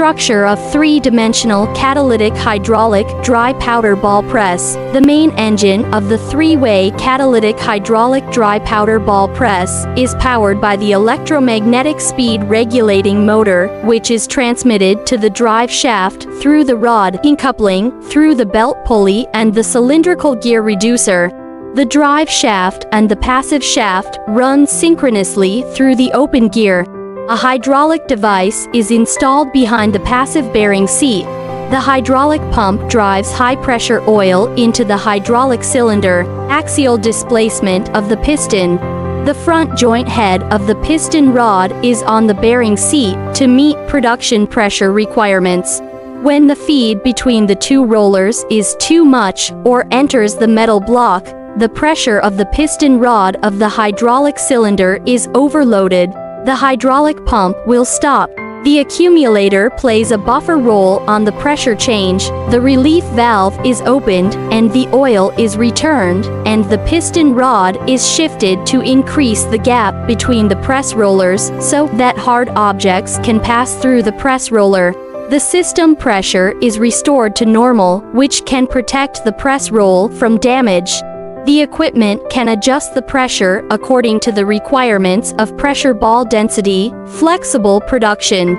structure of three-dimensional catalytic hydraulic dry powder ball press. The main engine of the three-way catalytic hydraulic dry powder ball press is powered by the electromagnetic speed regulating motor, which is transmitted to the drive shaft through the rod coupling, through the belt pulley and the cylindrical gear reducer. The drive shaft and the passive shaft run synchronously through the open gear. A hydraulic device is installed behind the passive bearing seat. The hydraulic pump drives high-pressure oil into the hydraulic cylinder. Axial displacement of the piston. The front joint head of the piston rod is on the bearing seat to meet production pressure requirements. When the feed between the two rollers is too much or enters the metal block, the pressure of the piston rod of the hydraulic cylinder is overloaded. The hydraulic pump will stop. The accumulator plays a buffer role on the pressure change. The relief valve is opened and the oil is returned, and the piston rod is shifted to increase the gap between the press rollers so that hard objects can pass through the press roller. The system pressure is restored to normal, which can protect the press roll from damage. The equipment can adjust the pressure according to the requirements of pressure ball density, flexible production.